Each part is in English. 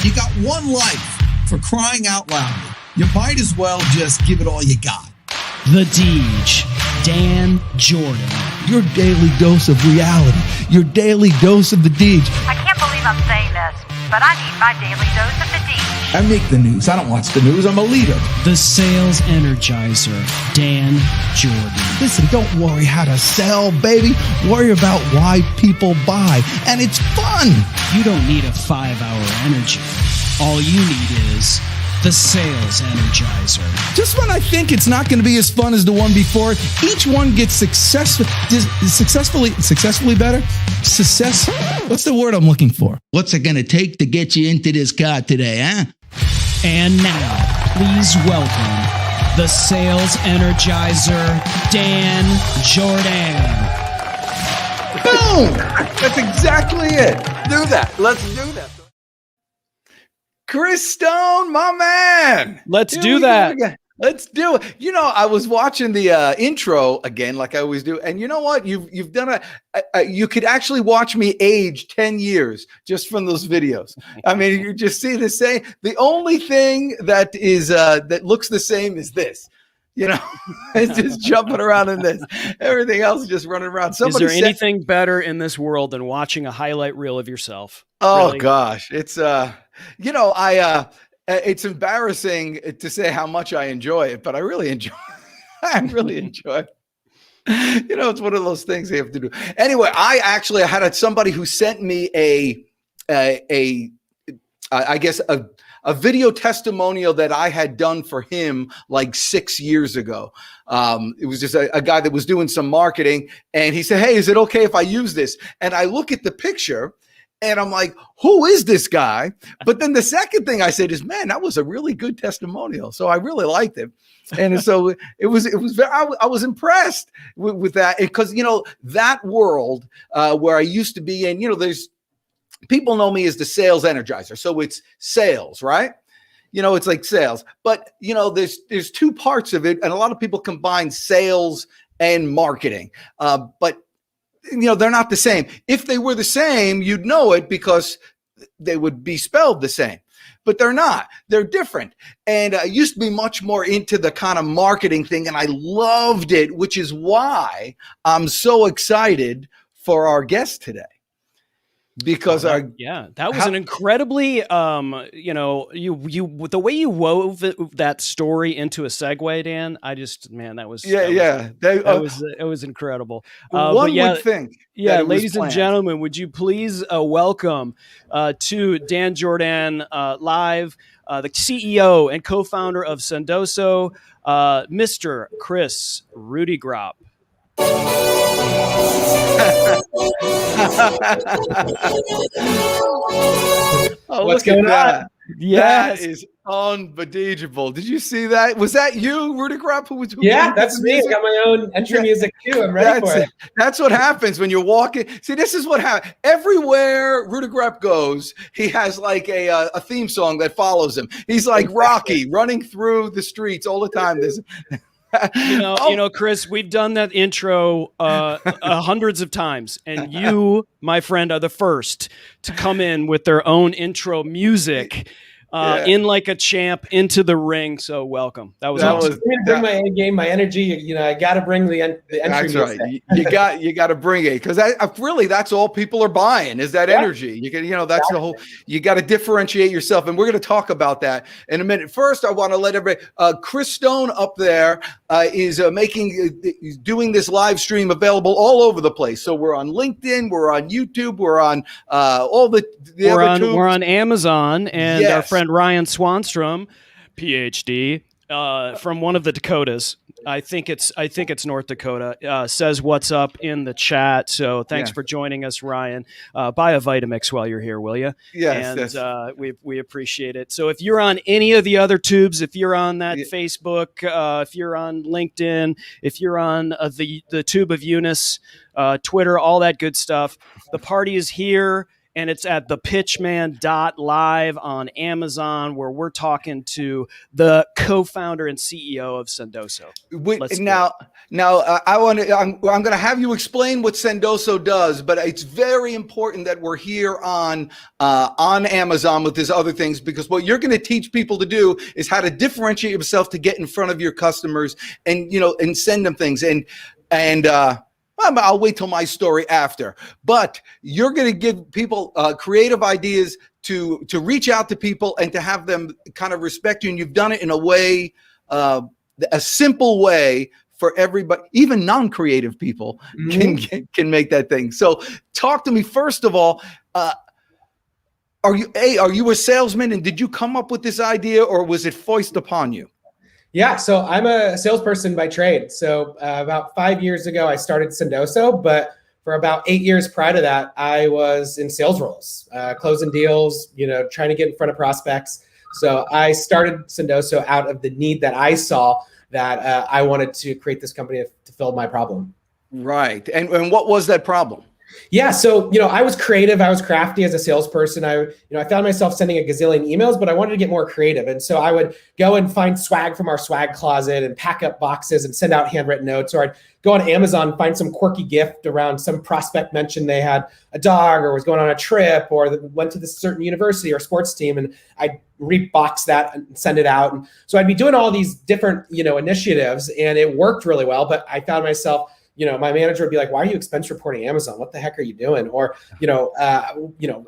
You got one life, for crying out loud. You might as well just give it all you got. The Deej, Dan Jourdan. Your daily dose of reality. Your daily dose of the Deej. I can't believe I'm saying this, but I need my daily dose of the Deej. I make the news. I don't watch the news. I'm a leader. The Sales Energizer, Dan Jourdan. Listen, don't worry how to sell, baby. Worry about why people buy. And it's fun. You don't need a 5-hour energy. All you need is the Sales Energizer. Just when I think it's not going to be as fun as the one before, each one gets successfully better. What's the word I'm looking for? What's it going to take to get you into this car today, huh? And now, please welcome the Sales Energizer, Dan Jourdan. Boom! That's exactly it. Do that. Let's do that. Chris Stone, my man. Let's do that. Let's do it. You know, I was watching the intro again, like I always do, and you know what? You've done you could actually watch me age 10 years just from those videos. I mean, you just see the same. The only thing that is that looks the same is this. You know, it's just jumping around in this. Everything else is just running around. Somebody is there anything better in this world than watching a highlight reel of yourself? Oh, really? Gosh, it's you know, it's embarrassing to say how much I enjoy it, but I really enjoy it. I really enjoy it. You know, it's one of those things they have to do. Anyway, I had somebody who sent me I guess a video testimonial that I had done for him like 6 years ago. It was just a guy that was doing some marketing, and he said, "Hey, is it okay if I use this?" And I look at the picture and I'm like, who is this guy? But then the second thing I said is, man, that was a really good testimonial. So I really liked it. And so it was very, I was impressed with that, because, you know, that world where I used to be in, you know, people know me as the Sales Energizer. So it's sales, right? You know, it's like sales, but you know, there's two parts of it. And a lot of people combine sales and marketing, but you know, they're not the same. If they were the same, you'd know it because they would be spelled the same, but they're not. They're different. And I used to be much more into the kind of marketing thing, and I loved it, which is why I'm so excited for our guest today. Because that was an incredibly you know, you the way you wove that story into a segue, Dan. That was incredible. One would think. Ladies and gentlemen, would you please welcome to Dan Jourdan live, the CEO and co-founder of Sendoso, Mr. Chris Rudy Gropp. What's going on? Yes. That is unbelievable. Did you see that? Was that you, Rudy Gropp? That's me. I got my own entry music too. I'm ready for it. That's what happens when you're walking. See, this is what happens. Everywhere Rudy Gropp goes, he has like a theme song that follows him. He's like Rocky running through the streets all the time. You know, Chris, we've done that intro hundreds of times, and you, my friend, are the first to come in with their own intro music in like a champ into the ring. So welcome. That was awesome. I'm going to bring my A game, my energy. You know, I got to bring the entry. That's right. You got to bring it, because really that's all people are buying is that energy. That's the whole. You got to differentiate yourself, and we're going to talk about that in a minute. First, I want to let everybody. Chris Stone up there is doing this live stream available all over the place. So we're on LinkedIn, we're on YouTube, we're on all the other tubes. We're on Amazon, and our friend Ryan Swanstrom, PhD, from one of the Dakotas. I think it's North Dakota. Says what's up in the chat. So thanks for joining us, Ryan. Buy a Vitamix while you're here, will you? Yes. And we appreciate it. So if you're on any of the other tubes, if you're on that Facebook, if you're on LinkedIn, if you're on the Tube of Eunice, Twitter, all that good stuff, the party is here. and it's at thepitchman.live on Amazon, where we're talking to the co-founder and CEO of Sendoso. I'm going to have you explain what Sendoso does, but it's very important that we're here on Amazon with these other things, because what you're going to teach people to do is how to differentiate yourself to get in front of your customers and, and send them things. And I'll wait till my story after, but you're going to give people creative ideas to reach out to people and to have them kind of respect you. And you've done it in a way, a simple way for everybody, even non-creative people can make that thing. So talk to me, first of all, are you a salesman, and did you come up with this idea, or was it foisted upon you? Yeah, so I'm a salesperson by trade. So about 5 years ago, I started Sendoso, but for about 8 years prior to that, I was in sales roles, closing deals, trying to get in front of prospects. So I started Sendoso out of the need that I saw, that I wanted to create this company to fill my problem. Right. And what was that problem? Yeah. So, I was creative. I was crafty as a salesperson. I found myself sending a gazillion emails, but I wanted to get more creative. And so I would go and find swag from our swag closet and pack up boxes and send out handwritten notes. Or I'd go on Amazon, find some quirky gift around some prospect mentioned they had a dog or was going on a trip or went to this certain university or sports team. And I'd rebox that and send it out. And so I'd be doing all these different, initiatives, and it worked really well. But I found myself, my manager would be like, "Why are you expense reporting Amazon? What the heck are you doing?" Or,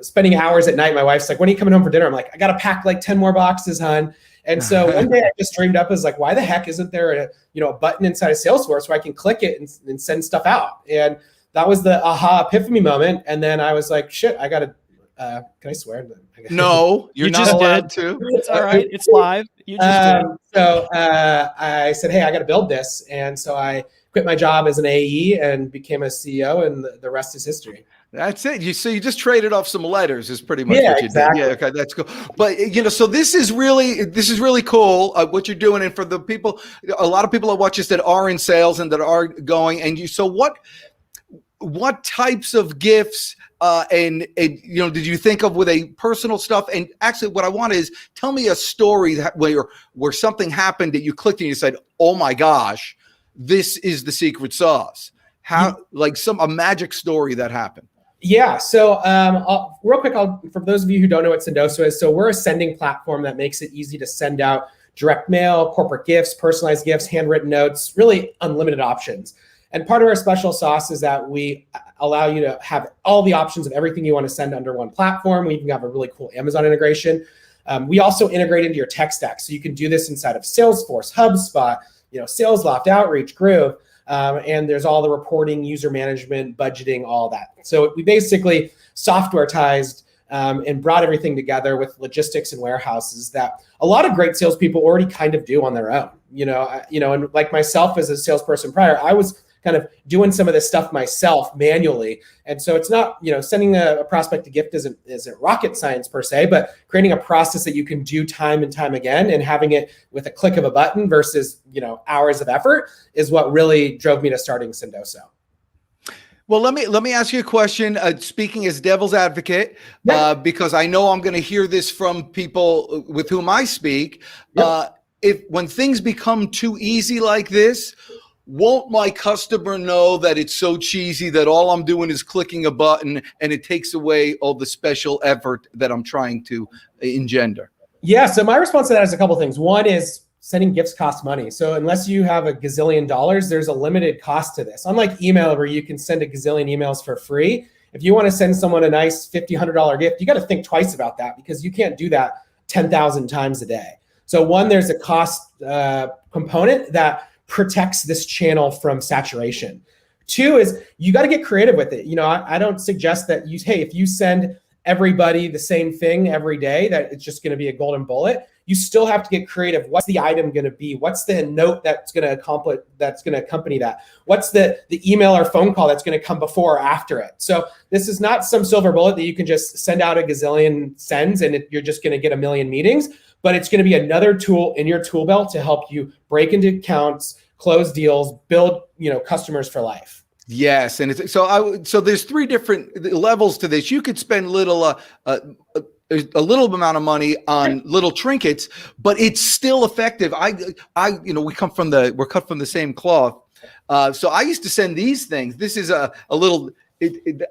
spending hours at night. My wife's like, "When are you coming home for dinner?" I'm like, "I got to pack like 10 more boxes, hon." And so one day I just dreamed up as like, why the heck isn't there a button inside of Salesforce where I can click it and send stuff out? And that was the aha epiphany moment. And then I was like, shit, I got to, can I swear? No, you're not allowed to. It's all right. It's live. You just did. So I said, hey, I got to build this. And so I quit my job as an AE and became a CEO, and the rest is history. That's it. You just traded off some letters is pretty much what you exactly. did. Yeah, okay, that's cool. But so this is really cool what you're doing. And for the people, a lot of people that watch this that are in sales and that are going, and so what types of gifts and did you think of with a personal stuff? And actually what I want is tell me a story where something happened that you clicked and you said, oh my gosh, this is the secret sauce. How, like a magic story that happened. Yeah. So real quick, for those of you who don't know what Sendoso is, so we're a sending platform that makes it easy to send out direct mail, corporate gifts, personalized gifts, handwritten notes, really unlimited options. And part of our special sauce is that we allow you to have all the options of everything you want to send under one platform. We even have a really cool Amazon integration. We also integrate into your tech stack. So you can do this inside of Salesforce, HubSpot, SalesLoft, Outreach, Groove. And there's all the reporting, user management, budgeting, all that. So we basically softwareized and brought everything together with logistics and warehouses that a lot of great salespeople already kind of do on their own. And like myself as a salesperson prior, I was kind of doing some of this stuff myself manually. And so it's not, sending a prospect a gift isn't rocket science per se, but creating a process that you can do time and time again and having it with a click of a button versus, hours of effort is what really drove me to starting Sendoso. Well, let me ask you a question. Speaking as devil's advocate, because I know I'm going to hear this from people with whom I speak. When things become too easy like this, won't my customer know that it's so cheesy that all I'm doing is clicking a button and it takes away all the special effort that I'm trying to engender? Yeah. So my response to that is a couple of things. One is sending gifts costs money. So unless you have a gazillion dollars, there's a limited cost to this. Unlike email, where you can send a gazillion emails for free. If you want to send someone a nice $50, $100 gift, you got to think twice about that because you can't do that 10,000 times a day. So one, there's a cost component that protects this channel from saturation. Two is you got to get creative with it. I don't suggest that if you send everybody the same thing every day, that it's just going to be a golden bullet. You still have to get creative. What's the item going to be? What's the note that's going to accompany that? What's the email or phone call that's going to come before or after it? So this is not some silver bullet that you can just send out a gazillion sends and you're just going to get a million meetings, but it's going to be another tool in your tool belt to help you break into accounts, close deals, build, customers for life. Yes, and it's so there's three different levels to this. You could spend a little amount of money on little trinkets, but it's still effective. We're cut from the same cloth. So I used to send these things. This is a little.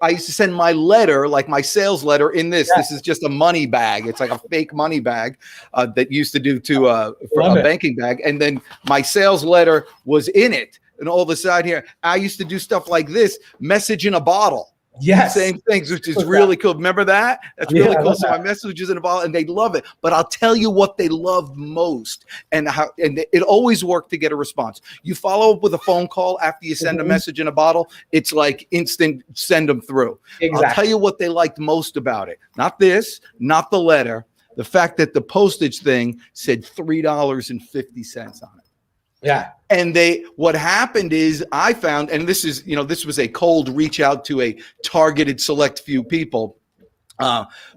I used to send my letter, like my sales letter, in this. This is just a money bag. It's like a fake money bag that used to do for a banking bag, and then my sales letter was in it. And all the side here, I used to do stuff like this: message in a bottle. Yes. Same things, which is really cool. Remember that? That's really cool. So my message is in a bottle, and they love it. But I'll tell you what they love most, and it always worked to get a response. You follow up with a phone call after you send a message in a bottle. It's like instant, send them through. Exactly. I'll tell you what they liked most about it. Not this, not the letter. The fact that the postage thing said $3.50 on it. Yeah. And what happened is I found, and this was a cold reach out to a targeted select few people.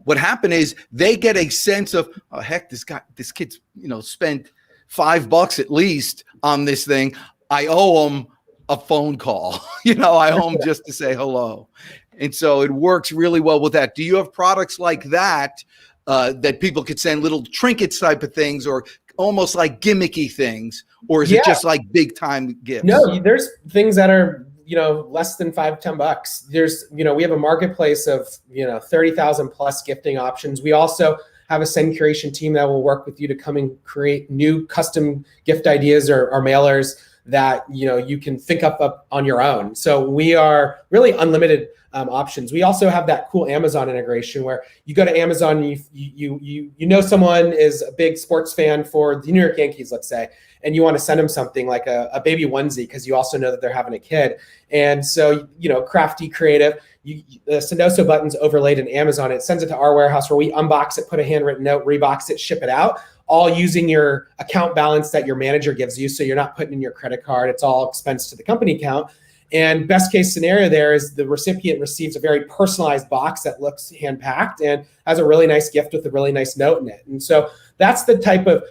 What happened is they get a sense of, oh, heck, this kid's, spent $5 at least on this thing. I owe him a phone call. I owe him just to say hello. And so it works really well with that. Do you have products like that that people could send little trinkets type of things, or almost like gimmicky things, or is it just like big time gifts? No, there's things that are, less than $5-10. There's, we have a marketplace of, 30,000 plus gifting options. We also have a send curation team that will work with you to come and create new custom gift ideas or mailers that, you can think up on your own. So we are really unlimited options. We also have that cool Amazon integration where you go to Amazon and you someone is a big sports fan for the New York Yankees, let's say, and you want to send them something like a baby onesie because you also know that they're having a kid. And so, crafty, creative, the Sendoso button's overlaid in Amazon. It sends it to our warehouse where we unbox it, put a handwritten note, rebox it, ship it out, all using your account balance that your manager gives you. So you're not putting in your credit card. It's all expense to the company account. And best case scenario there is the recipient receives a very personalized box that looks hand-packed and has a really nice gift with a really nice note in it. And so that's the type of,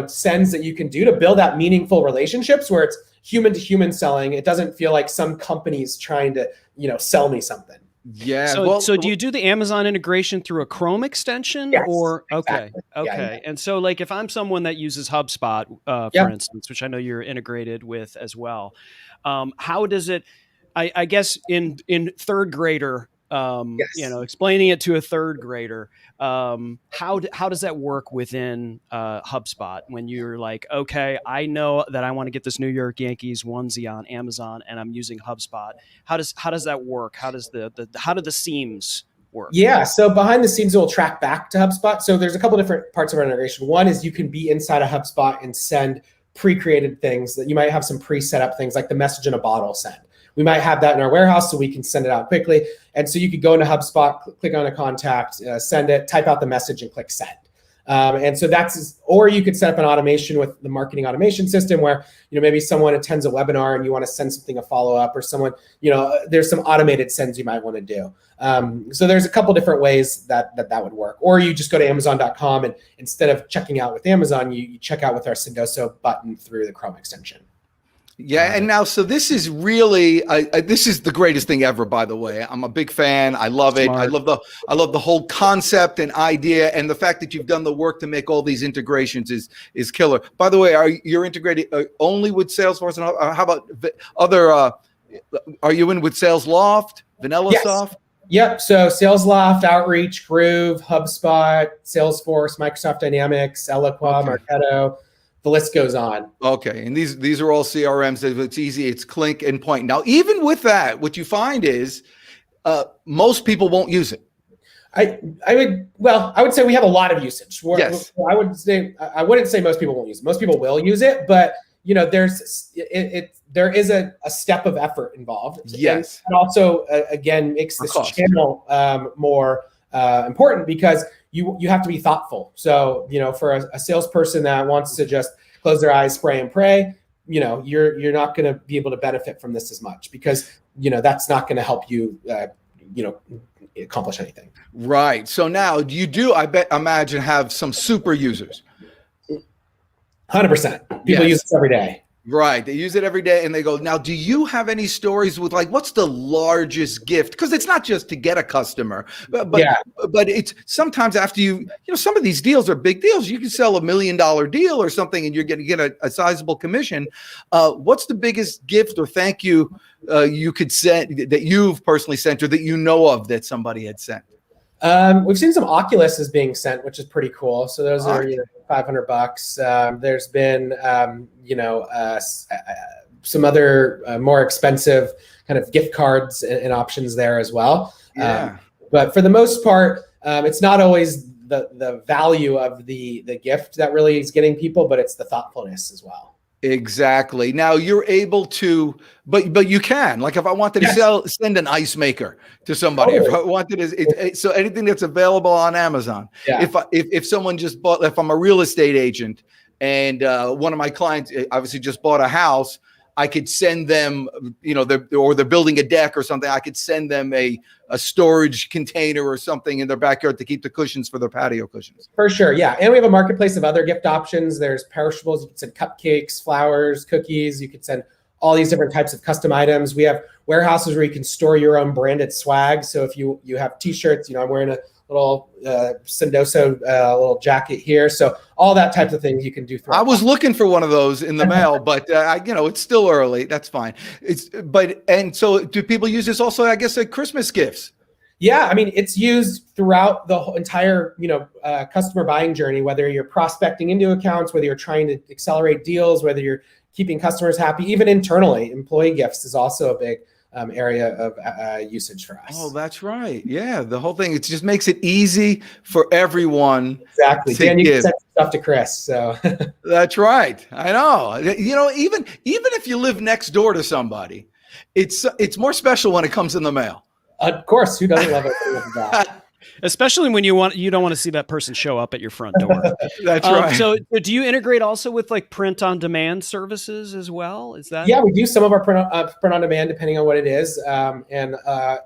sends that you can do to build that meaningful relationships where it's human to human selling. It doesn't feel like some company's trying to, sell me something. Yeah. So do you do the Amazon integration through a Chrome extension? Yes, or exactly. Okay. Yeah. And so like if I'm someone that uses HubSpot, for instance, which I know you're integrated with as well, how does it, I guess in third grader, explaining it to a third grader, how does that work within HubSpot when you're like, okay, I know that I want to get this New York Yankees onesie on Amazon and I'm using HubSpot. How does that work? How does how do the seams work? Yeah, so behind the scenes, it will track back to HubSpot. So there's a couple different parts of our integration. One is you can be inside of HubSpot and send pre-created things that you might have some pre-set up things like the message in a bottle send. We might have that in our warehouse so we can send it out quickly. And so you could go into HubSpot, click on a contact, send it, type out the message and click send. And so or you could set up an automation with the marketing automation system where, maybe someone attends a webinar and you want to send something a follow-up or someone, there's some automated sends you might want to do. So there's a couple different ways that would work. Or you just go to Amazon.com and instead of checking out with Amazon, you check out with our Sendoso button through the Chrome extension. Yeah, and now, so this is really, this is the greatest thing ever, by the way. I'm a big fan. I love it. I love the whole concept and idea, and the fact that you've done the work to make all these integrations is killer. By the way, you're integrated only with Salesforce, and how about other, are you in with SalesLoft, VanillaSoft? Yep. So SalesLoft, Outreach, Groove, HubSpot, Salesforce, Microsoft Dynamics, Eloqua, Marketo. The list goes on. Okay. And these are all CRMs. It's easy. It's click and point. Now, even with that, what you find is most people won't use it. I would say we have a lot of usage. Yes. I wouldn't say most people won't use it. Most people will use it, but there is a step of effort involved. Yes. And also, again, makes this channel more important because you have to be thoughtful. So, for a salesperson that wants to just close their eyes, spray and pray, you're not going to be able to benefit from this as much because, that's not going to help you, accomplish anything. Right. So now imagine have some super users. 100%. People use this every day. Right. They use it every day and they go, now, do you have any stories with like, what's the largest gift? Because it's not just to get a customer, but it's sometimes after some of these deals are big deals. You can sell $1 million deal or something and you're going to get a sizable commission. What's the biggest gift or thank you you could send that you've personally sent or that you know of that somebody had sent? We've seen some Oculuses being sent, which is pretty cool. So those are $500. There's been some other more expensive kind of gift cards and options there as well. But for the most part, it's not always the value of the gift that really is getting people, but it's the thoughtfulness as well. Exactly. Now you're able to, but you can, like if I wanted to send an ice maker to somebody, if I wanted to, so anything that's available on Amazon. If someone just bought, if I'm a real estate agent and one of my clients obviously just bought a house, I could send them, they're building a deck or something. I could send them a storage container or something in their backyard to keep the cushions for their patio cushions. For sure, yeah. And we have a marketplace of other gift options. There's perishables. You can send cupcakes, flowers, cookies. You could send all these different types of custom items. We have warehouses where you can store your own branded swag. So if you have T-shirts, I'm wearing a little Sendoso little jacket here. So all that types of things you can do. I was looking for one of those in the mail, but it's still early. That's fine. And so do people use this also, I guess, at Christmas gifts? Yeah. I mean, it's used throughout the whole entire, customer buying journey, whether you're prospecting into accounts, whether you're trying to accelerate deals, whether you're keeping customers happy, even internally. Employee gifts is also a big area of usage for us. Oh, that's right. Yeah, the whole thing. It just makes it easy for everyone. Exactly. Dan, you can send stuff to Chris. So that's right. I know. Even if you live next door to somebody, it's more special when it comes in the mail. Of course, who doesn't love it? Especially when you don't want to see that person show up at your front door. That's right. So do you integrate also with like print on demand services as well? Is that? Yeah, we do some of our print on demand depending on what it is. And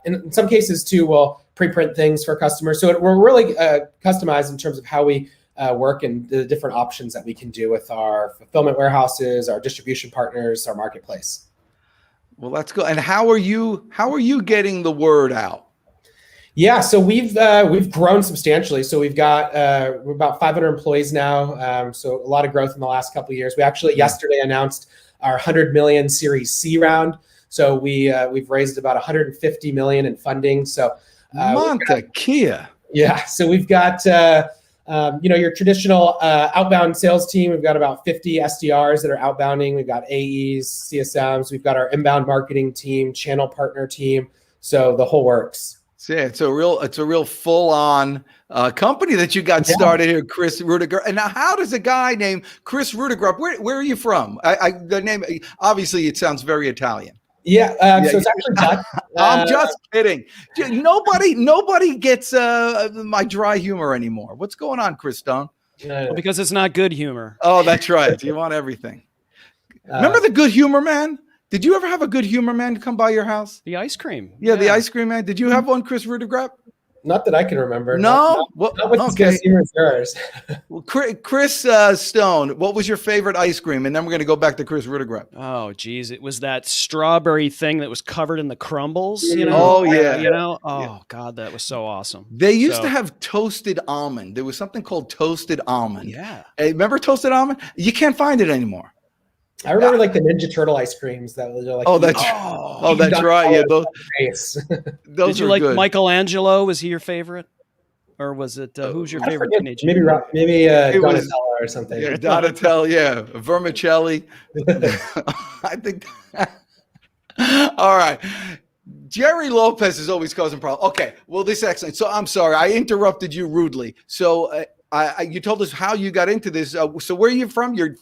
in some cases too, we'll pre-print things for customers. So we're really customized in terms of how we work and the different options that we can do with our fulfillment warehouses, our distribution partners, our marketplace. Well, that's good. And how are you getting the word out? Yeah, so we've grown substantially. So we're about 500 employees now. So a lot of growth in the last couple of years. We actually yesterday announced our 100 million Series C round. So we've raised about 150 million in funding. So Montekia. Yeah, so we've got your traditional outbound sales team. We've got about 50 SDRs that are outbounding. We've got AEs, CSMs. We've got our inbound marketing team, channel partner team. So the whole works. Yeah, it's a real full-on company that you got started here, Chris Rudiger. And now, how does a guy named Chris Rudiger? Where are you from? The name, obviously, it sounds very Italian. Yeah, so it's actually Dutch. I'm just kidding. Nobody gets my dry humor anymore. What's going on, Chris Stone? Well, because it's not good humor. Oh, that's right. You want everything. Remember the Good Humor Man? Did you ever have a Good Humor Man come by your house? The ice cream. Yeah, the ice cream man. Did you have one, Chris Rudiger? Not that I can remember. No? Not with this humor as yours. Well, Chris Stone, what was your favorite ice cream? And then we're going to go back to Chris Rudiger. Oh, geez. It was that strawberry thing that was covered in the crumbles. Oh, yeah. Oh, God, that was so awesome. They used to have toasted almond. There was something called toasted almond. Yeah. Hey, remember toasted almond? You can't find it anymore. I remember like the Ninja Turtle ice creams that were like. That's right. Yeah, those Did you like good. Michelangelo? Was he your favorite, or was it who's your favorite teenager? Maybe Donatello or something. Yeah, Donatello. Yeah, Vermicelli. I think. All right. Jerry Lopez is always causing problems. Okay, well, this is excellent. So I'm sorry, I interrupted you rudely. So. You told us how you got into this. So where are you from? You're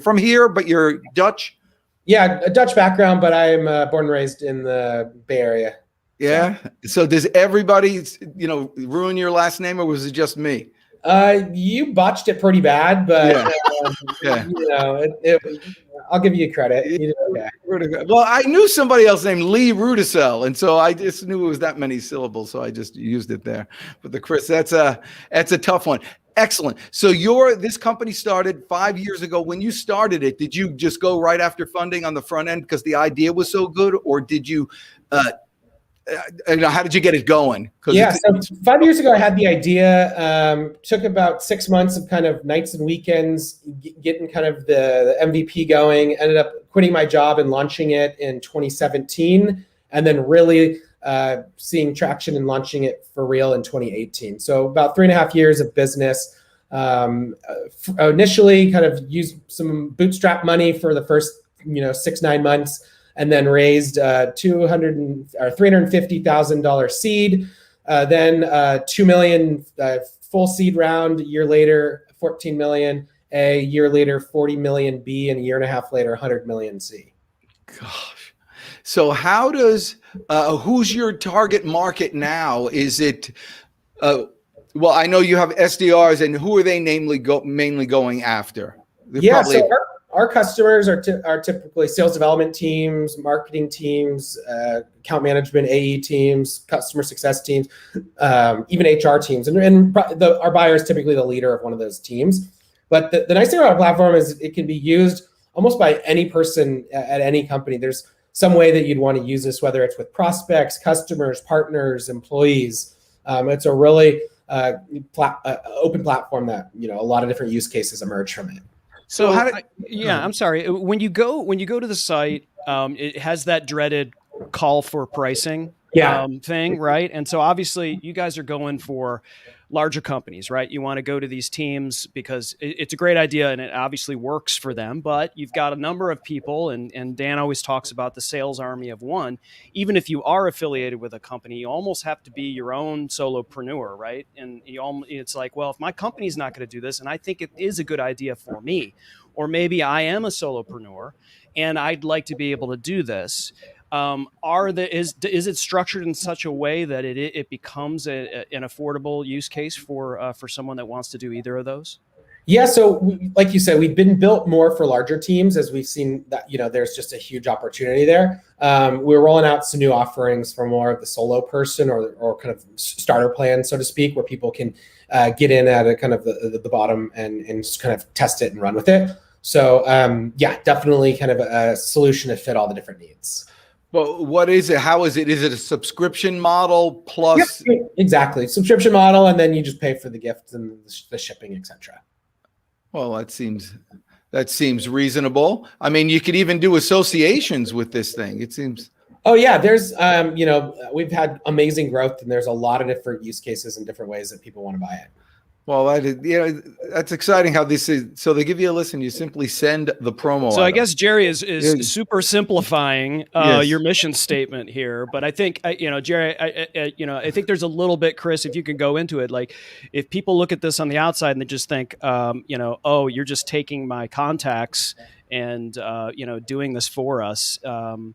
from here, but you're Dutch? Yeah, a Dutch background, but I'm born and raised in the Bay Area. Yeah. So does everybody, ruin your last name, or was it just me? You botched it pretty bad, but I'll give you credit. You did okay. Well, I knew somebody else named Lee Rudisell, and so I just knew it was that many syllables, so I just used it there. But the Chris, that's a tough one. Excellent. So this company started 5 years ago. When you started it, did you just go right after funding on the front end because the idea was so good, or did you? How did you get it going? Yeah, so 5 years ago, I had the idea. Took about 6 months of kind of nights and weekends, getting kind of the MVP going. Ended up quitting my job and launching it in 2017, and then really seeing traction and launching it for real in 2018. So about 3.5 years of business. Initially, kind of used some bootstrap money for the first 6-9 months. And then raised $350,000 seed, then $2 million full seed round. A year later, $14 million. A year later, $40 million B, and a year and a half later, $100 million C. Gosh. So how does who's your target market now? Is it well? I know you have SDRs, and who are they mainly going after? Yeah. So our customers are typically sales development teams, marketing teams, account management, AE teams, customer success teams, even HR teams. And our buyer is typically the leader of one of those teams. But the nice thing about our platform is it can be used almost by any person at any company. There's some way that you'd want to use this, whether it's with prospects, customers, partners, employees. It's a really open platform that a lot of different use cases emerge from it. So I'm sorry. When you go to the site, it has that dreaded call for pricing thing, right? And so obviously you guys are going for larger companies, right? You want to go to these teams because it's a great idea and it obviously works for them, but you've got a number of people, and Dan always talks about the sales army of one. Even if you are affiliated with a company, you almost have to be your own solopreneur, right? And it's like, well, if my company's not going to do this, and I think it is a good idea for me, or maybe I am a solopreneur and I'd like to be able to do this. Is it structured in such a way that it becomes an affordable use case for someone that wants to do either of those? Yeah, so like you said, we've been built more for larger teams as we've seen that there's just a huge opportunity there. We're rolling out some new offerings for more of the solo person or kind of starter plan, so to speak, where people can get in at a kind of the bottom and just kind of test it and run with it. So definitely kind of a solution to fit all the different needs. Well, what is it? How is it? Is it a subscription model plus? Yep, exactly. Subscription model, and then you just pay for the gifts and the shipping, etc. Well, that seems reasonable. I mean, you could even do associations with this thing. It seems. Oh yeah, there's we've had amazing growth, and there's a lot of different use cases and different ways that people want to buy it. Well, that's exciting how this is. So they give you a list and you simply send the promo. So I guess Jerry is super simplifying your mission statement here. But I think, Jerry, I think there's a little bit, Chris, if you could go into it, like if people look at this on the outside and they just think, oh, you're just taking my contacts and, doing this for us. What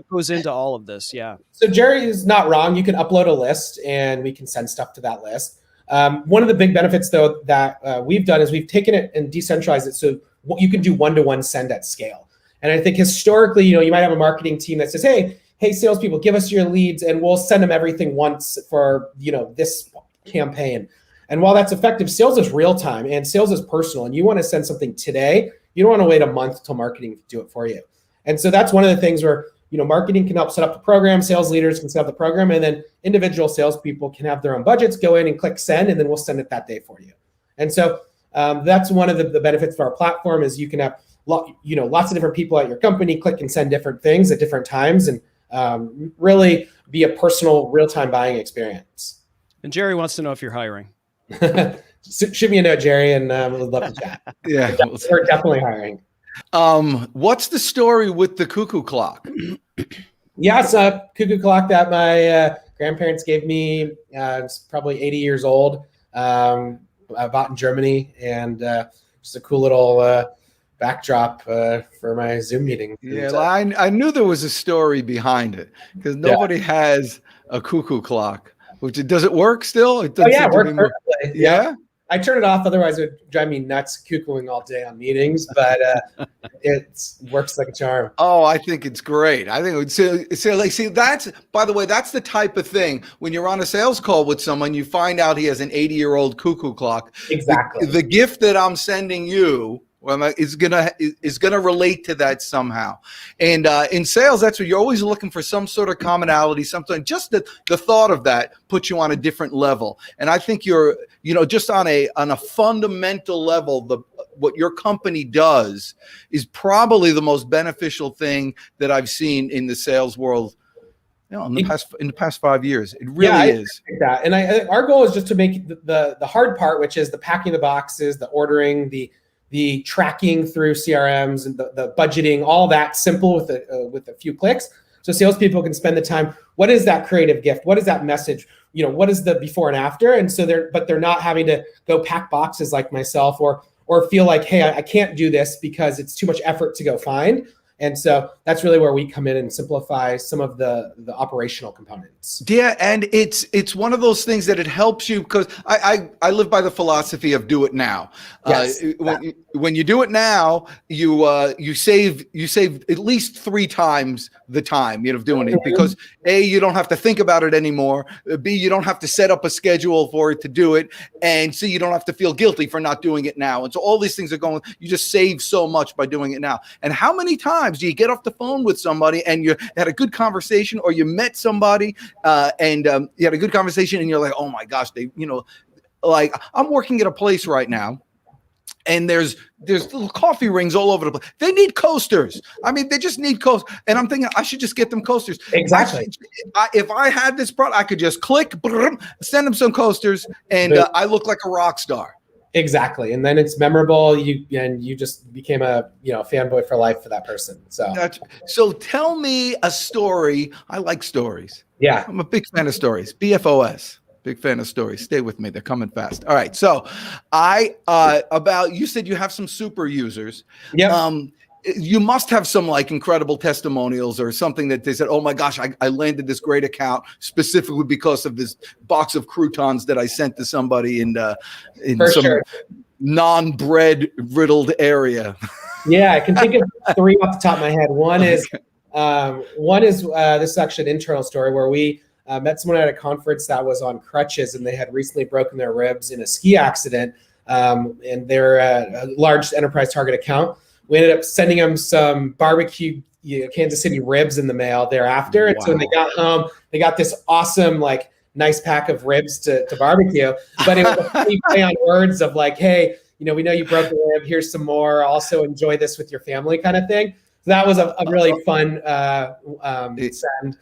goes into all of this? Yeah. So Jerry is not wrong. You can upload a list and we can send stuff to that list. One of the big benefits though that we've done is we've taken it and decentralized it. So you can do one-to-one send at scale. And I think historically, you might have a marketing team that says, hey, salespeople, give us your leads and we'll send them everything once for, this campaign. And while that's effective, sales is real time and sales is personal. And you want to send something today. You don't want to wait a month till marketing to do it for you. And so that's one of the things where, marketing can help set up the program, sales leaders can set up the program, and then individual salespeople can have their own budgets, go in and click send, and then we'll send it that day for you. And so that's one of the benefits of our platform is you can have, lots of different people at your company click and send different things at different times and really be a personal real-time buying experience. And Jerry wants to know if you're hiring. Shoot me a note, Jerry, and we'd love to chat. Yeah, we're definitely hiring. What's the story with the Cuckoo Clock? Yeah, it's a Cuckoo Clock that my grandparents gave me. It's probably 80 years old. I bought in Germany, and just a cool little backdrop for my Zoom meeting. Yeah, well, I knew there was a story behind it because nobody has a Cuckoo Clock. Does it work still? It works perfectly. Yeah. I turn it off, otherwise it would drive me nuts cuckooing all day on meetings, but it works like a charm. Oh, I think it's great. I think see, that's, by the way, that's the type of thing when you're on a sales call with someone, you find out he has an 80-year-old cuckoo clock. Exactly. The gift that I'm sending you is gonna relate to that somehow. And in sales, that's what you're always looking for, some sort of commonality, something. Just the thought of that puts you on a different level. And I think you're, just on a fundamental level, what your company does is probably the most beneficial thing that I've seen in the sales world, in the past 5 years. It really is. That. And our goal is just to make the hard part, which is the packing the boxes, the ordering, the tracking through CRMs and the budgeting, all that simple with a few clicks. So salespeople can spend the time. What is that creative gift? What is that message? What is the before and after? And so they're not having to go pack boxes like myself or feel like, hey, I can't do this because it's too much effort to go find. And so that's really where we come in and simplify some of the operational components. Yeah, and it's one of those things that it helps you, because I live by the philosophy of do it now. Yes, when you do it now, you save at least 3 times the time of doing it, because A, you don't have to think about it anymore. B, you don't have to set up a schedule for it to do it, and C, you don't have to feel guilty for not doing it now. And so all these things are going. You just save so much by doing it now. And how many times do you get off the phone with somebody and you had a good conversation, or you met somebody and you had a good conversation and you're like, oh my gosh, like I'm working at a place right now and there's little coffee rings all over the place. They need coasters. I mean, they just need coasters. And I'm thinking I should just get them coasters. Exactly. If I had this product, I could just click, send them some coasters, and I look like a rock star. Exactly. And then it's memorable. You just became a fanboy for life for that person. So tell me a story. I like stories. Yeah. I'm a big fan of stories. BFOS. Big fan of stories. Stay with me. They're coming fast. All right. So you said you have some super users. Yeah. You must have some like incredible testimonials or something that they said, oh my gosh, I landed this great account specifically because of this box of croutons that I sent to somebody in some non-bread riddled area. Yeah, I can think of 3 off the top of my head. One is this is actually an internal story where we met someone at a conference that was on crutches, and they had recently broken their ribs in a ski accident, and they're a large enterprise target account. We ended up sending them some barbecue Kansas City ribs in the mail thereafter. And so when they got home, they got this awesome, nice pack of ribs to barbecue. But it was a funny play on words of like, hey, we know you broke the rib. Here's some more. Also enjoy this with your family kind of thing. So that was a really fun send.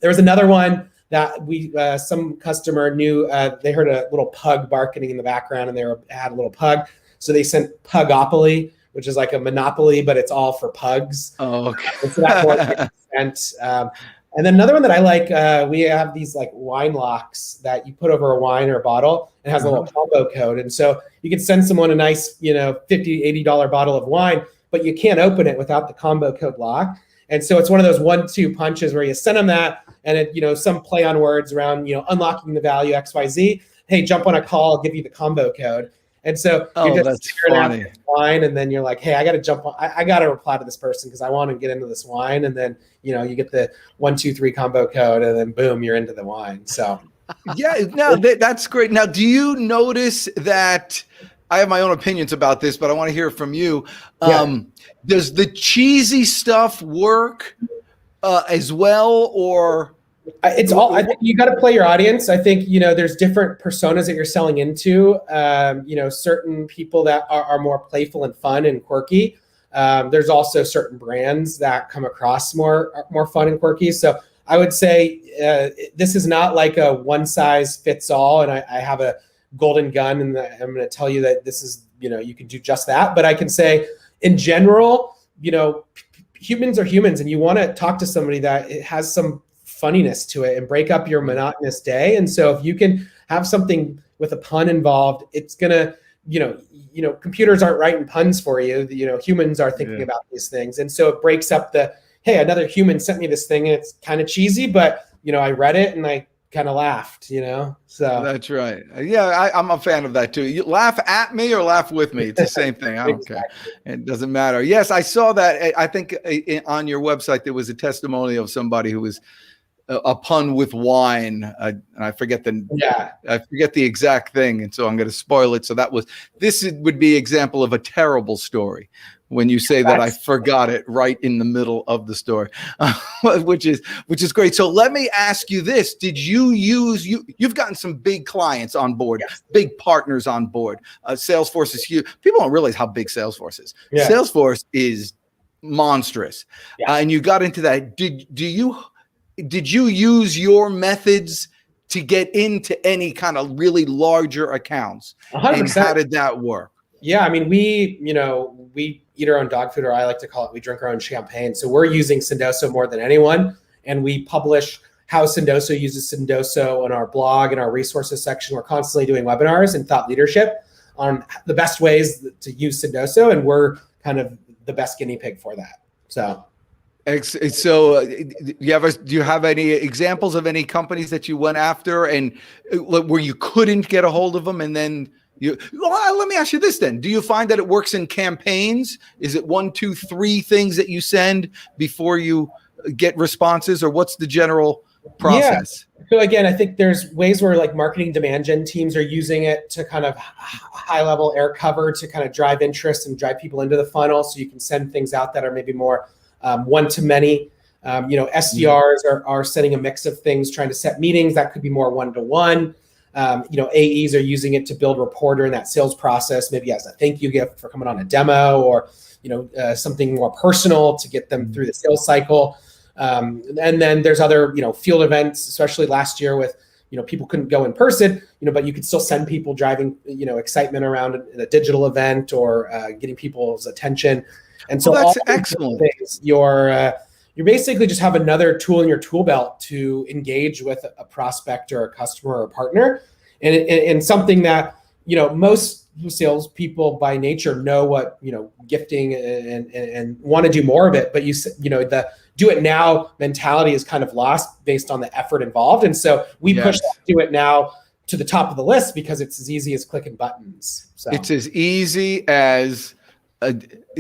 There was another one that some customer knew. They heard a little pug barking in the background, and they had a little pug. So they sent Pugopoly, which is like a monopoly, but it's all for pugs. Oh, okay. And so that sent. And then another one that I like, we have these like wine locks that you put over a wine or a bottle. It has a little combo code. And so you can send someone a nice, $50, $80 bottle of wine, but you can't open it without the combo code lock. And so it's one of those 1-2 punches where you send them that, and it, some play on words around, unlocking the value XYZ. Hey, jump on a call, I'll give you the combo code. And so you're just staring at this wine, and then you're like, hey, I got to jump on. I got to reply to this person because I want to get into this wine. And then, you get the 1, 2, 3 combo code, and then boom, you're into the wine. So yeah, no, that's great. Now, do you notice that? I have my own opinions about this, but I want to hear from you. Does the cheesy stuff work as well, or? It's all. I think you got to play your audience. I think there's different personas that you're selling into. Certain people that are more playful and fun and quirky. There's also certain brands that come across more fun and quirky. So I would say this is not like a one size fits all. And I have a golden gun, and I'm going to tell you that this is you can do just that. But I can say in general, humans are humans, and you want to talk to somebody that it has some funniness to it and break up your monotonous day. And so if you can have something with a pun involved, it's gonna, computers aren't writing puns for you. Humans are thinking about these things. And so it breaks up hey, another human sent me this thing and it's kind of cheesy, but I read it and I kind of laughed, So That's right. Yeah, I'm a fan of that too. You laugh at me or laugh with me. It's the same thing. I don't care. It doesn't matter. Yes, I saw that. I think on your website there was a testimonial of somebody who was a pun with wine. And I forget the exact thing, and so I'm going to spoil it. So this would be example of a terrible story when you say that I forgot it right in the middle of the story, which is great. So let me ask you this: did you've gotten some big clients on board, big partners on board? Salesforce is huge. People don't realize how big Salesforce is. Yeah. Salesforce is monstrous, and you got into that. Did you use your methods to get into any kind of really larger accounts? 100%. And how did that work? Yeah, I mean, we eat our own dog food, or I like to call it, we drink our own champagne. So we're using Sendoso more than anyone. And we publish how Sendoso uses Sendoso on our blog and our resources section. We're constantly doing webinars and thought leadership on the best ways to use Sendoso. And we're kind of the best guinea pig for that. So do you have any examples of any companies that you went after and where you couldn't get a hold of them, and then let me ask you this then: do you find that it works in campaigns? Is it 1, 2, 3 things that you send before you get responses, or what's the general process? Yeah. So again, I think there's ways where like marketing demand gen teams are using it to kind of high level air cover to kind of drive interest and drive people into the funnel, so you can send things out that are maybe more one-to-many. SDRs are sending a mix of things, trying to set meetings that could be more one-to-one. AEs are using it to build rapport during that sales process, maybe as a thank you gift for coming on a demo, or something more personal to get them through the sales cycle. And then there's other field events, especially last year with people couldn't go in person, but you could still send people driving excitement around a digital event, or getting people's attention. And so that's excellent. You're basically just have another tool in your tool belt to engage with a prospect or a customer or a partner, and something that most salespeople by nature know what gifting and want to do more of it, but the do it now mentality is kind of lost based on the effort involved, and so we push that do it now to the top of the list because it's as easy as clicking buttons. So it's as easy as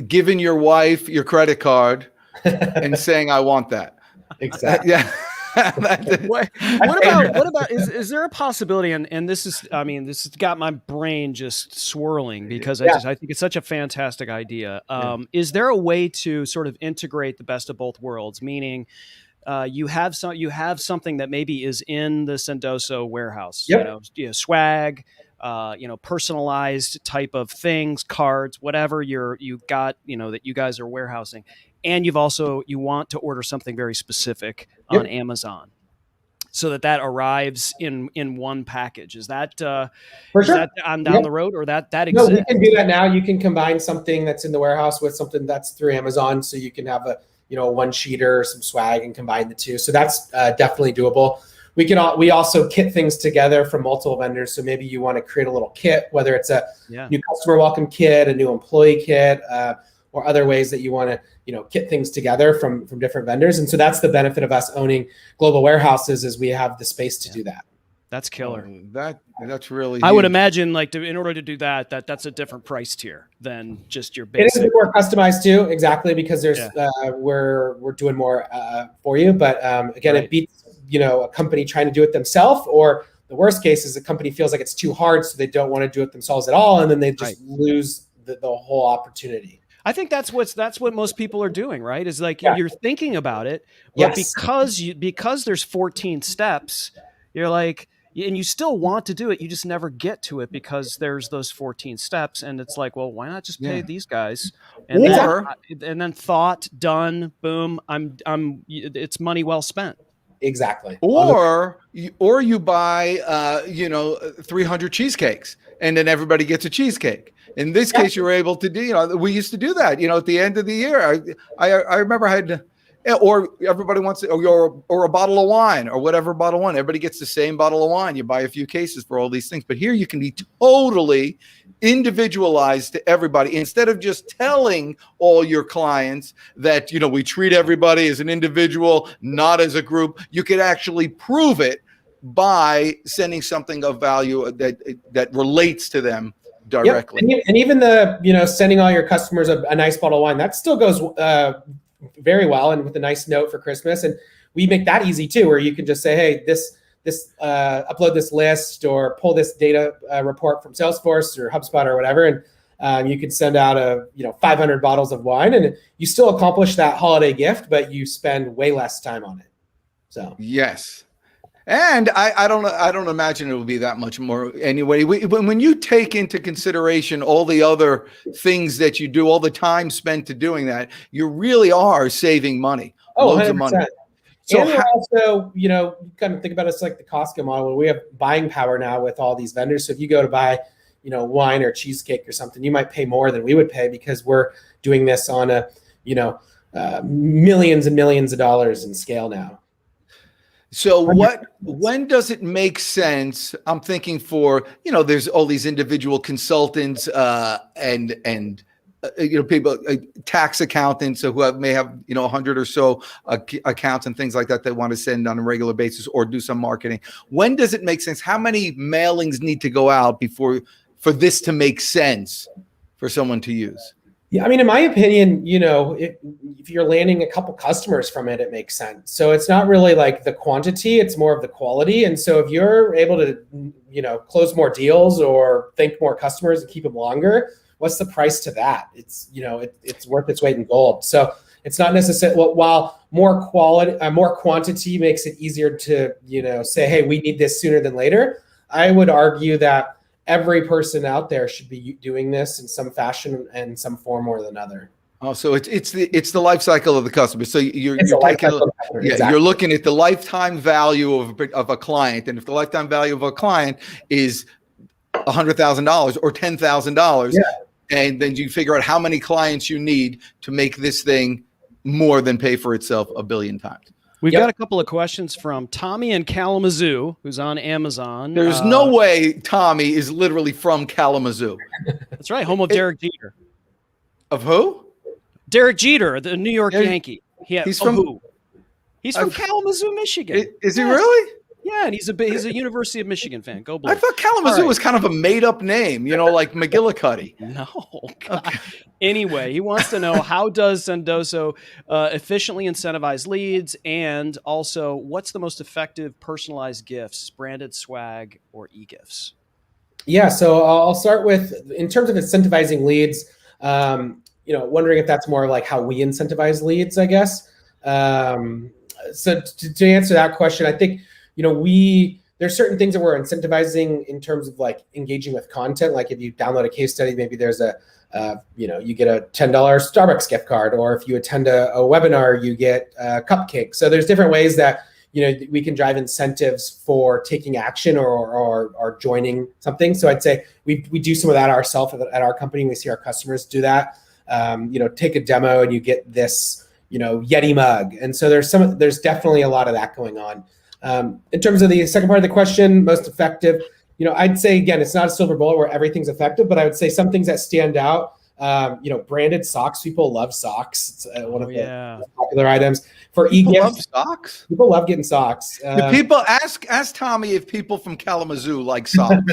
giving your wife your credit card and saying, I want that. Exactly. Yeah. What about is there a possibility, and this has got my brain just swirling because I think it's such a fantastic idea. Is there a way to sort of integrate the best of both worlds, meaning you have something that maybe is in the Sendoso warehouse, swag, personalized type of things, cards, whatever you've got, that you guys are warehousing. And you want to order something very specific on Amazon, so that arrives in one package. Is that for sure that on down the road, or that exists? No, we can do that now. You can combine something that's in the warehouse with something that's through Amazon, so you can have a one sheeter, some swag, and combine the two. So that's definitely doable. We also kit things together from multiple vendors. So maybe you want to create a little kit, whether it's a new customer welcome kit, a new employee kit, or other ways that you want to kit things together from different vendors. And so that's the benefit of us owning global warehouses, is we have the space to do that. That's killer. That's really I would imagine in order to do that's a different price tier than just your basic. It is a bit more customized too, exactly, because there's we're doing more for you. But again, it beats a company trying to do it themselves, or the worst case is a company feels like it's too hard, so they don't want to do it themselves at all, and then they just lose the whole opportunity. I think that's what most people are doing, right? Is like you're thinking about it, but because there's 14 steps, you're like, and you still want to do it, you just never get to it because there's those 14 steps, and it's like, well, why not just pay these guys? And then thought done, boom, it's money well spent. Exactly. Or you buy 300 cheesecakes, and then everybody gets a cheesecake. In this case, you were able to do, we used to do that, at the end of the year. I remember I had, or everybody wants it, or a bottle of wine, or whatever bottle of wine. Everybody gets the same bottle of wine. You buy a few cases for all these things. But here you can be totally individualized to everybody. Instead of just telling all your clients that, we treat everybody as an individual, not as a group, you could actually prove it by sending something of value that relates to them directly. Yep. And even the, sending all your customers a nice bottle of wine, that still goes very well, and with a nice note for Christmas. And we make that easy too, where you can just say, hey, this upload this list or pull this data report from Salesforce or HubSpot or whatever, and you could send out 500 bottles of wine, and you still accomplish that holiday gift, but you spend way less time on it. So yes. And I don't imagine it will be that much more anyway. When you take into consideration all the other things that you do, all the time spent to doing that, you really are saving money, loads 100%. of money. So and we're also, kind of think about us like the Costco model. We have buying power now with all these vendors. So if you go to buy, wine or cheesecake or something, you might pay more than we would pay because we're doing this on a, millions and millions of dollars in scale now. So when does it make sense? I'm thinking there's all these individual consultants and people, tax accountants who may have 100 or so accounts and things like that they want to send on a regular basis or do some marketing. When does it make sense? How many mailings need to go out for this to make sense for someone to use? Yeah, I mean, in my opinion, if you're landing a couple customers from it, it makes sense. So it's not really like the quantity, it's more of the quality. And so if you're able to, close more deals or thank more customers and keep them longer, what's the price to that? It's, it's worth its weight in gold. So it's not necessarily, while more quantity makes it easier to, say, hey, we need this sooner than later. I would argue that every person out there should be doing this in some fashion and some form more than another. Oh, so it's the life cycle of the customer. So you're looking at the lifetime value of a client, and if the lifetime value of a client is $100,000 or $10,000, and then you figure out how many clients you need to make this thing more than pay for itself a billion times. We've got a couple of questions from Tommy in Kalamazoo, who's on Amazon. There's no way Tommy is literally from Kalamazoo. That's right, home of Derek Jeter. Of who? Derek Jeter, the New York Yankee. He's from Kalamazoo, Michigan. Is he really? Yeah, and he's a University of Michigan fan. Go Blue. I thought Kalamazoo was kind of a made-up name, like McGillicuddy. No. Okay. Anyway, he wants to know, how does Sendoso efficiently incentivize leads, and also what's the most effective personalized gifts, branded swag, or e-gifts? Yeah, so I'll start with, in terms of incentivizing leads, wondering if that's more like how we incentivize leads, I guess. So to answer that question, I think, there's certain things that we're incentivizing in terms of like engaging with content. Like if you download a case study, maybe there's you get a $10 Starbucks gift card, or if you attend a webinar, you get a cupcake. So there's different ways that, we can drive incentives for taking action or joining something. So I'd say we do some of that ourselves at our company. We see our customers do that. Take a demo and you get this, Yeti mug. And so there's definitely a lot of that going on. In terms of the second part of the question, most effective, I'd say, again, it's not a silver bullet where everything's effective, but I would say some things that stand out, branded socks. People love socks. It's one of the popular items. For e-gifts, people love socks. People love getting socks. People ask Tommy if people from Kalamazoo like socks.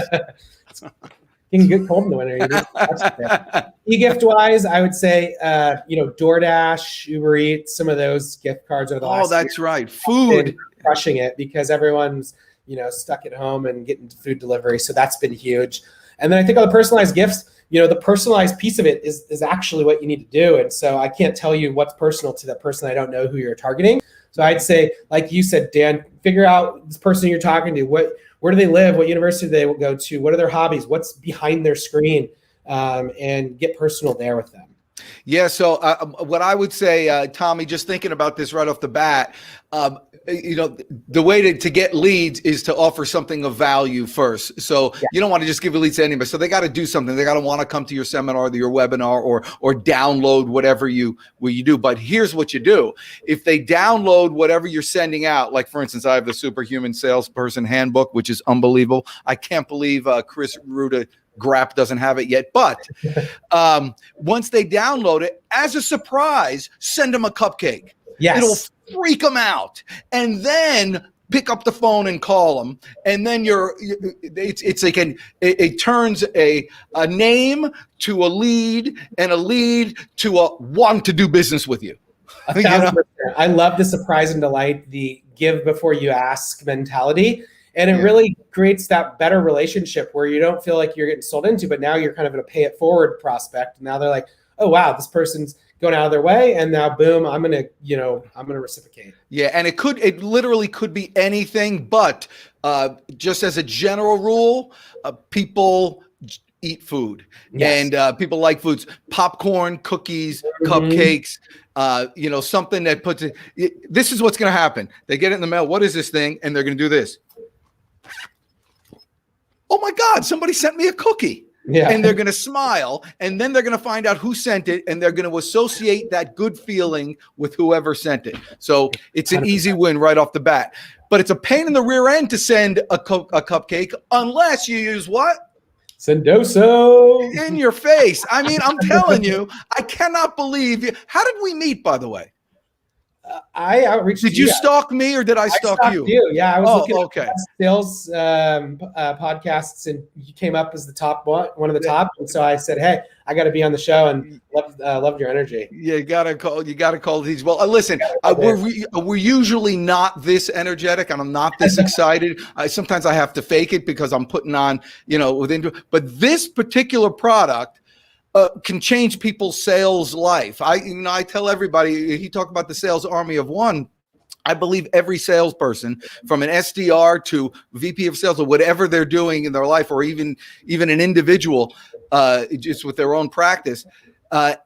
You can get cold in the winter. E-gift wise, I would say, DoorDash, Uber Eats, some of those gift cards are the last. Oh, that's right. Food. Crushing it because everyone's, stuck at home and getting food delivery. So that's been huge. And then I think on the personalized gifts, the personalized piece of it is actually what you need to do. And so I can't tell you what's personal to that person. I don't know who you're targeting. So I'd say, like you said, Dan, figure out this person you're talking to. Where do they live? What university do they go to? What are their hobbies? What's behind their screen? And get personal there with them. Yeah. So what I would say, Tommy, just thinking about this right off the bat, the way to get leads is to offer something of value first. So you don't want to just give a lead to anybody. So they got to do something. They got to want to come to your seminar, your webinar, or download whatever you do. But here's what you do. If they download whatever you're sending out, like for instance, I have the Superhuman Salesperson Handbook, which is unbelievable. I can't believe Chris Ruda Grapp doesn't have it yet, but once they download it, as a surprise, send them a cupcake. Yes. It'll freak them out. And then pick up the phone and call them, and then it's like it turns a name to a lead, and a lead to a want to do business with you. 1,000%. I love the surprise and delight, the give before you ask mentality. And it really creates that better relationship where you don't feel like you're getting sold into, but now you're kind of in a pay it forward prospect. Now they're like, oh, wow, this person's going out of their way. And now, boom, I'm going to reciprocate. Yeah. And it literally could be anything, but just as a general rule, people eat food. Yes. And people like foods, popcorn, cookies, cupcakes, something that puts it. This is what's going to happen. They get it in the mail. What is this thing? And they're going to do this. Oh my God, somebody sent me a cookie. Yeah. And they're going to smile, and then they're going to find out who sent it, and they're going to associate that good feeling with whoever sent it. So it's an 100%. Easy win right off the bat. But it's a pain in the rear end to send a cupcake unless you use what? Sendoso. In your face. I mean, I'm telling you, I cannot believe you. How did we meet, by the way? I outreached. Did you stalk me, or did I stalk you? Yeah, I was looking at sales podcasts, and you came up as the top one of the top. And so I said, "Hey, I got to be on the show," and loved your energy. Yeah, you gotta call these. Well, listen, we're usually not this energetic, and I'm not this excited. Sometimes I have to fake it because I'm putting on, but this particular product can change people's sales life. I tell everybody, he talked about the sales army of one. I believe every salesperson, from an SDR to VP of sales or whatever they're doing in their life, or even an individual, just with their own practice,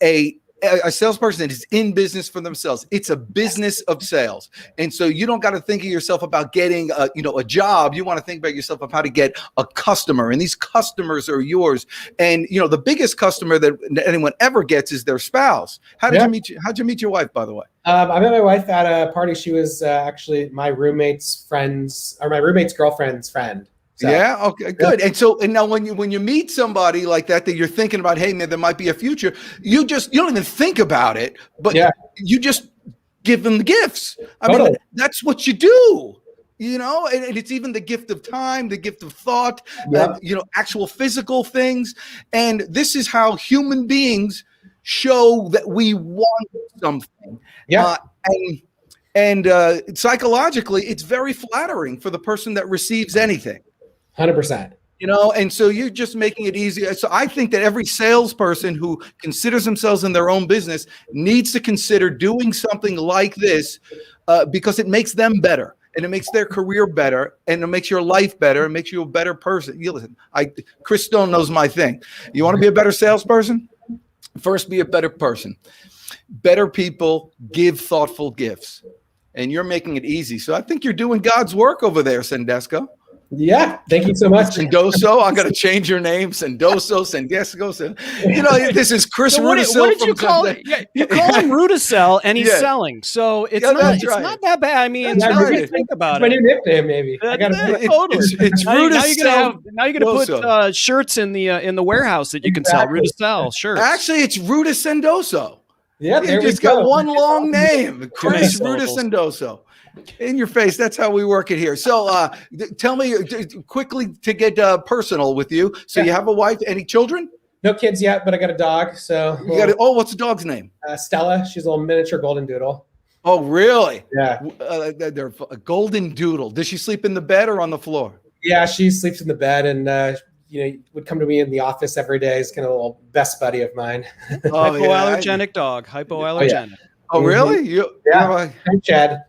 a salesperson that is in business for themselves. It's a business of sales. And so you don't got to think of yourself about getting a job. You want to think about yourself of how to get a customer, and these customers are yours. And the biggest customer that anyone ever gets is their spouse. How'd you meet your wife, by the way? I met my wife at a party. She was actually my roommate's girlfriend's friend. So, yeah. Okay. Good. And now when you meet somebody like that you're thinking about, hey man, there might be a future. You don't even think about it, but you just give them the gifts. I mean, that's what you do. And it's even the gift of time, the gift of thought, actual physical things. And this is how human beings show that we want something. Yeah. And psychologically, it's very flattering for the person that receives anything. 100%. And so you're just making it easier. So I think that every salesperson who considers themselves in their own business needs to consider doing something like this because it makes them better, and it makes their career better, and it makes your life better, and makes you a better person. Listen, Chris Stone knows my thing. You want to be a better salesperson? First, be a better person. Better people give thoughtful gifts, and you're making it easy. So I think you're doing God's work over there, Sendoso. Yeah, thank you so much. Sendoso, I'm going to change your name, Sendoso, Sendoso. This is Chris Rudisell. What did you call it? Yeah, you call him Rudisell, and he's selling. So it's not that bad. I mean, now you think about it. My new nickname, maybe. It's Rudisell. Now you're going to put shirts in the warehouse that you can sell. Rudisell shirts. Actually, it's Sendoso. Yeah, you just got one long name, Chris Sendoso. In your face. That's how we work it here. So tell me quickly to get personal with you. So you have a wife, any children? No kids yet, but I got a dog. So what's the dog's name? Stella. She's a little miniature golden doodle. Oh, really? Yeah. They're a golden doodle. Does she sleep in the bed or on the floor? Yeah, she sleeps in the bed, and would come to me in the office every day. It's kind of a little best buddy of mine. Hypoallergenic dog. Hypoallergenic. Oh, really? Yeah. I'm Chad.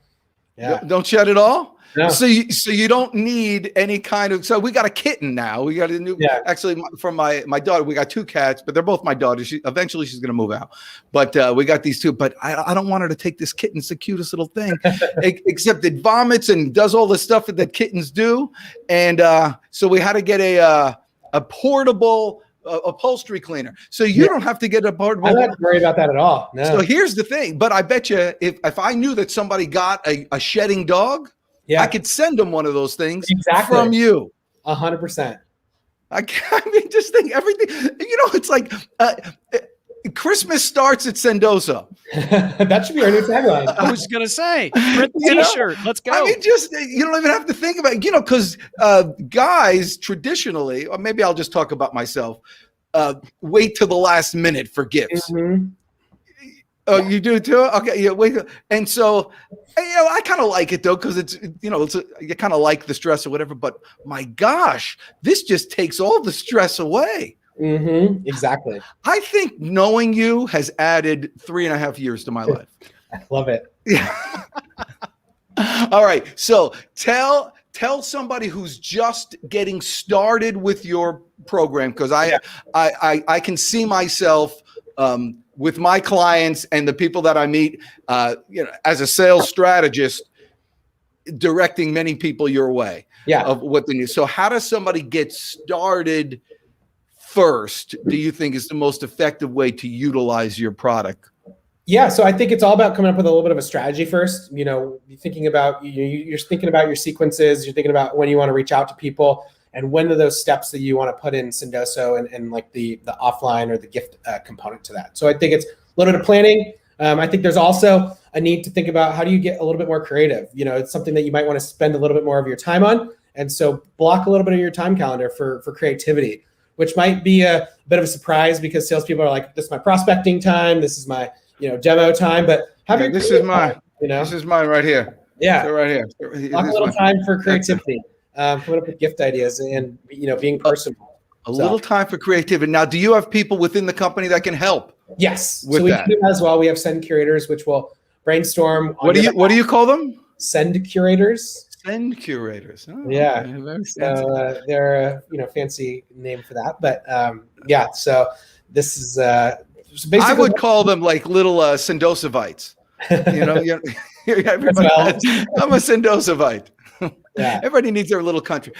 Yeah. Don't shed at all? No. So you don't need any kind of. So we got a kitten now. We got a new. Yeah. Actually, from my daughter, we got two cats, but they're both my daughters. Eventually she's gonna move out, but we got these two. But I don't want her to take this kitten. It's the cutest little thing, except it vomits and does all the stuff that kittens do. And so we had to get a portable upholstery cleaner, so you don't have to get a portable. I don't have to worry about that at all. No. So here's the thing, but I bet you if I knew that somebody got a shedding dog, I could send them one of those things from you. 100%. I mean, just think everything. It's like Christmas starts at Sendoso. That should be our new tagline. I was going to say, print the T-shirt. Let's go. I mean, just, you don't even have to think about it, because guys traditionally, or maybe I'll just talk about myself, wait till the last minute for gifts. Mm-hmm. Oh, you do too? Okay, yeah. Wait, and so, I kind of like it though, because it's, you kind of like the stress or whatever. But my gosh, this just takes all the stress away. Mm-hmm. Exactly. I think knowing you has added 3.5 years to my life. I love it. Yeah. All right. So tell somebody who's just getting started with your program, because I can see myself with my clients and the people that I meet, as a sales strategist, directing many people your way. Yeah. Of what they need. So how does somebody get started first? Do you think is the most effective way to utilize your product? Yeah, so I think it's all about coming up with a little bit of a strategy first. You're thinking about you're thinking about your sequences. You're thinking about when you want to reach out to people, and when are those steps that you want to put in Sendoso and like the offline or the gift component to that. So I think it's a little bit of planning. I think there's also a need to think about how do you get a little bit more creative. It's something that you might want to spend a little bit more of your time on, and so block a little bit of your time calendar for creativity, which might be a bit of a surprise because salespeople are like, this is my prospecting time, this is my demo time, but this is mine. This is mine right here. Yeah, so right here. Block a little time for creativity, coming up with gift ideas, and being personal. A little time for creativity. Now, do you have people within the company that can help? Yes, with so we that? do as well. We have send curators, which will brainstorm. What do you call them? Send curators. Send curators. Oh, Yeah, okay. Very fancy. So they're a fancy name for that, but yeah. So this is basically. I would call them like little Sendosovites. Everybody. I'm a Sendosovite. Yeah. Everybody needs their little country.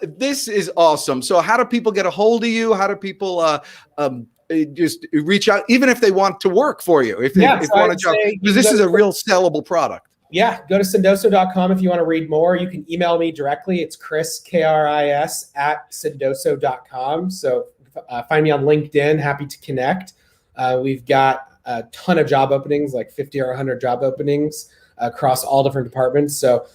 This is awesome. So, how do people get a hold of you? How do people just reach out, even if they want to work for you? If they want a job, because this is a real sellable product. Yeah, go to sendoso.com if you want to read more. You can email me directly. It's Chris, Kris, @sendoso.com. So find me on LinkedIn. Happy to connect. We've got a ton of job openings, like 50 or 100 job openings across all different departments. So,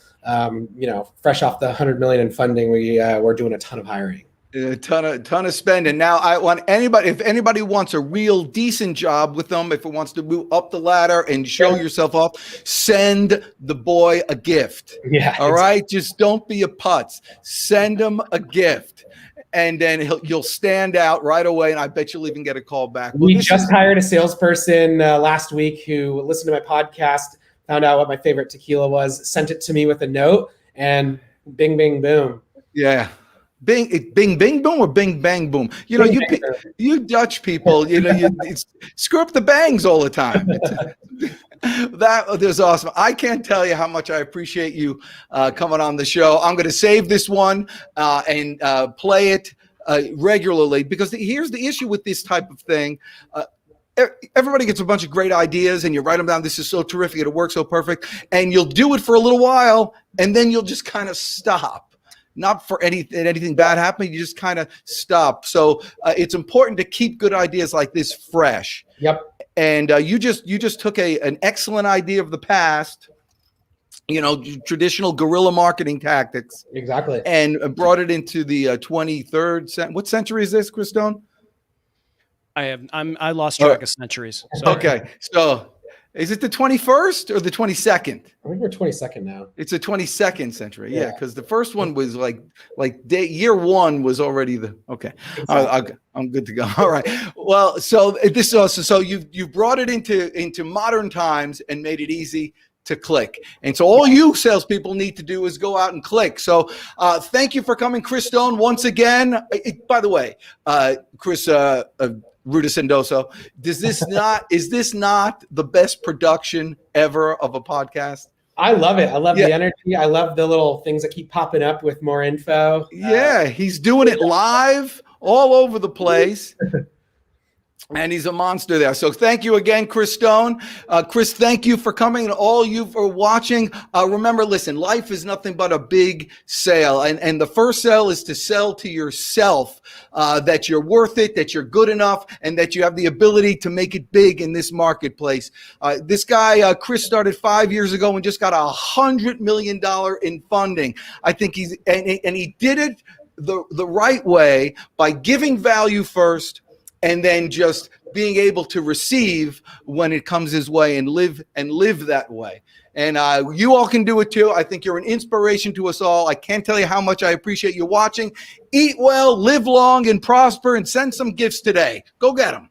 fresh off the 100 million in funding, we're doing a ton of hiring. A ton of spending. Now, I want if anybody wants a real decent job with them, if it wants to move up the ladder and show yourself off, send the boy a gift. Yeah. All right. Just don't be a putz. Send him a gift, and then you'll stand out right away. And I bet you'll even get a call back. We just hired a salesperson last week who listened to my podcast, found out what my favorite tequila was, sent it to me with a note, and bing, bing, boom. Yeah. Bing, bing, bing, boom, or bing, bang, boom. You Dutch people, screw up the bangs all the time. That is awesome. I can't tell you how much I appreciate you coming on the show. I'm going to save this one and play it regularly, because here's the issue with this type of thing. Everybody gets a bunch of great ideas and you write them down. This is so terrific. It'll work so perfect. And you'll do it for a little while and then you'll just kind of stop. Not for anything bad happening. You just kind of stop. So it's important to keep good ideas like this fresh. Yep. And you just took an excellent idea of the past, traditional guerrilla marketing tactics. Exactly. And brought it into the 23rd century. What century is this, Chris Stone? I lost track of centuries. So. Okay. So is it the 21st or the 22nd? I think we're 22nd now. It's the 22nd century. Yeah. Because the first one was like year one was already okay. Exactly. I'm good to go. All right. Well, so this is also, so you've brought it into modern times and made it easy to click. And so all you salespeople need to do is go out and click. So thank you for coming, Chris Stone, once again. By the way, Chris, Ruta Sendoso, is this not the best production ever of a podcast? I love it. I love the energy. I love the little things that keep popping up with more info. Yeah, he's doing it live all over the place. And he's a monster there. So thank you again, Chris Stone. Chris, thank you for coming, and all you for watching. Remember, listen, life is nothing but a big sale. And the first sale is to sell to yourself that you're worth it, that you're good enough, and that you have the ability to make it big in this marketplace. This guy, Chris, started 5 years ago and just got $100 million in funding. I think he did it the right way by giving value first, and then just being able to receive when it comes his way and live that way. And you all can do it too. I think you're an inspiration to us all. I can't tell you how much I appreciate you watching. Eat well, live long, and prosper, and send some gifts today. Go get them.